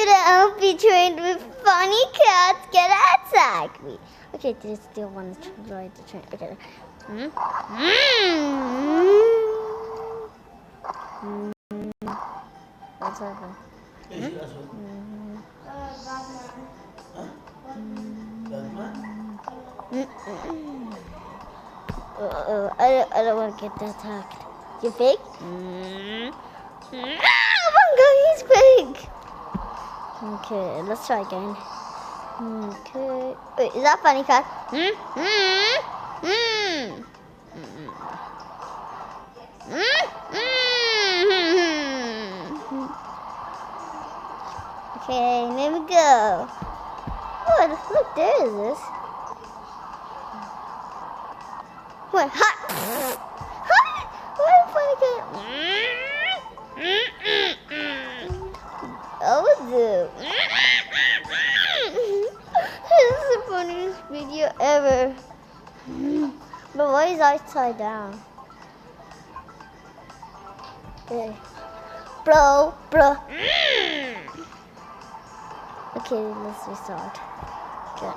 I'll be trained with funny cats gonna attack me. Okay, they still want to ride the train. Okay. What's happening? I don't want to get attacked. You fake? Oh my god, he's big. Okay, let's try again. Okay. Wait, is that funny cat? Okay, there we go. Oh, look, there is this. What? Hot. What a funny cat. Oh, dude. This is the funniest video ever. But why is upside down? Okay. Bro. Okay, let's restart. Okay.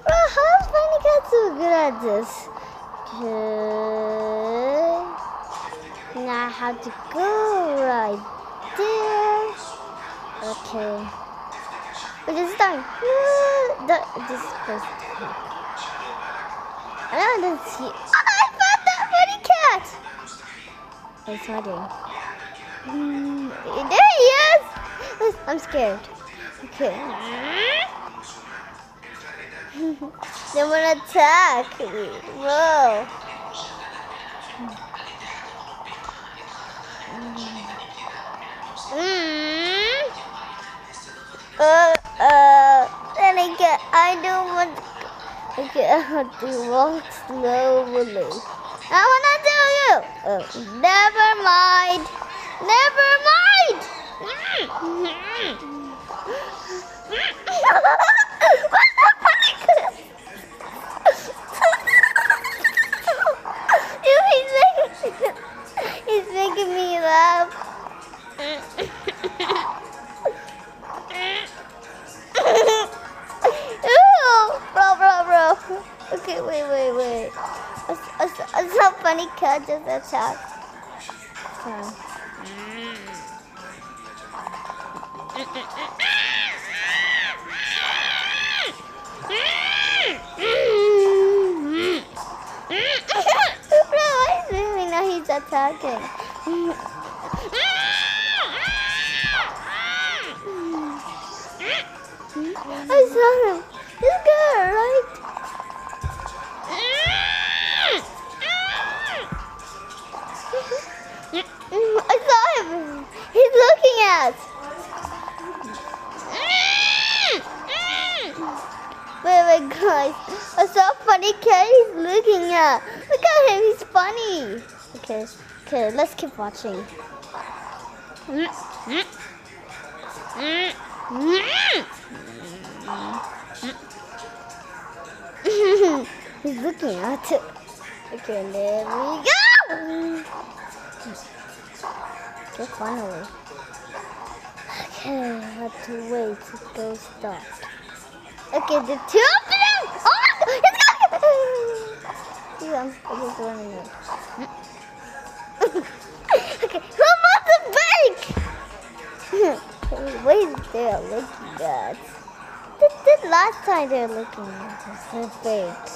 Bro, how is Funny Cat so good at this? Okay. Now I have to go right there. Okay. But this time, this is first. I don't see. Oh, I found that funny cat. It's hiding. There he is. I'm scared. Okay. They want to attack me. Whoa. I don't want. Okay, I have to walk slowly. I want to do you. Never mind. He's making me laugh. Bro. Okay, wait. I saw funny cat just attack. Bro, what is doing now? He's attacking. I saw him. This girl, right? I saw him. He's looking at. Wait, guys. I saw a funny cat he's looking at. Look at him. He's funny. Okay. Let's keep watching. He's looking at it. Okay, there we go. Okay, finally. Okay, I have to wait to go start. Okay, the two of them. Oh, it's going. I'm just running out. Okay, who wants to bake? What is there looking at? The last time they were looking at us, they're fake.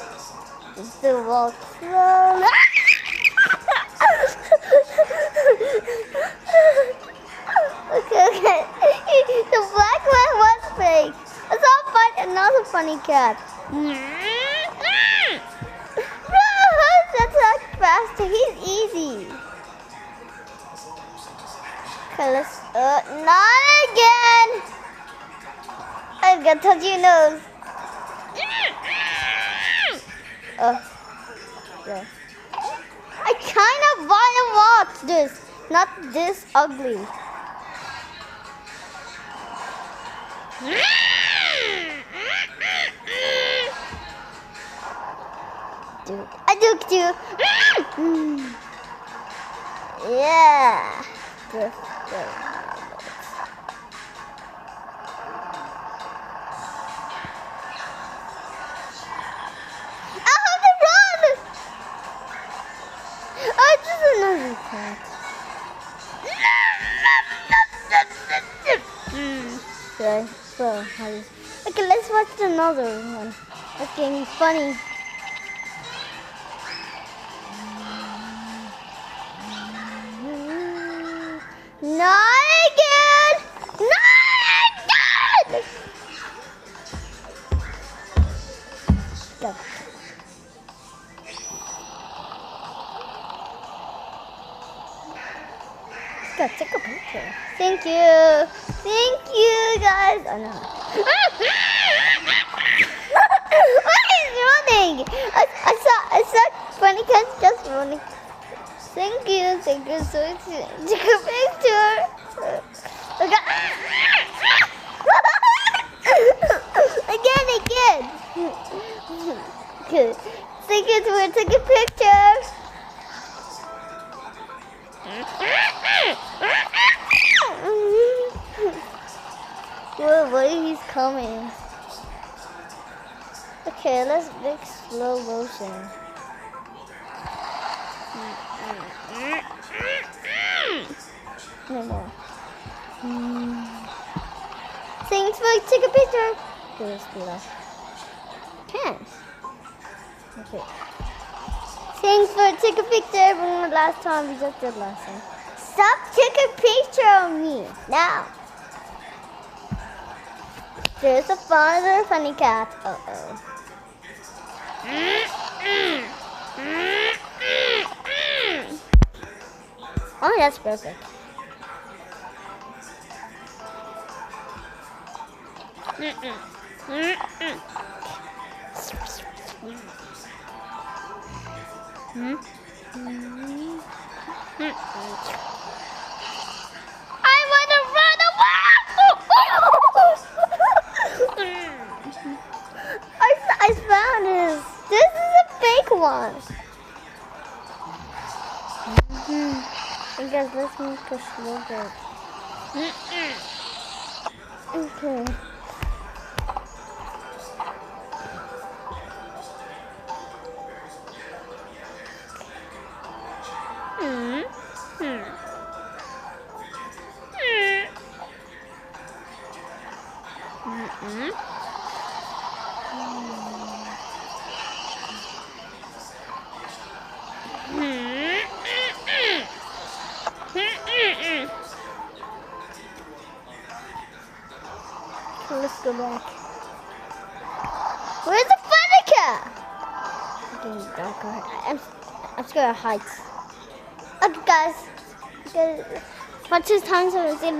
Just to walk slowly. Okay. The black one was fake. I saw another funny cat. Bro, that's like faster. He's easy. Okay, let's. Not again. I'm gonna touch your nose. Yeah. I kind of want to watch this. Not this ugly. Dude, I took you. Yeah. Just go. I have to run. Oh, it's just another cat. Okay, so okay, let's watch another one. That's getting funny. Not again! Not again! Go. Let's go take a picture. Thank you. Thank you, guys. Oh, no. What is running? I saw funny cats just running. Thank you. So take a picture. Okay. Again. Good. Thank you for taking a picture. Whoa, he's coming. Okay, let's make slow motion. No more. Thanks for taking a picture. Okay, let's do that. Can't. Okay. Thanks for taking a picture from the last time we just did last time. Stop taking a picture of me now. There's a funny cat. Uh-oh. Oh, that's perfect. I want to run away! I found this. This is a fake one. I guess let's make a slow bit. Okay. Let's go back. Where's the funny cat? Okay, darker. I'm scared of heights. Okay, guys. Watch his time so we see.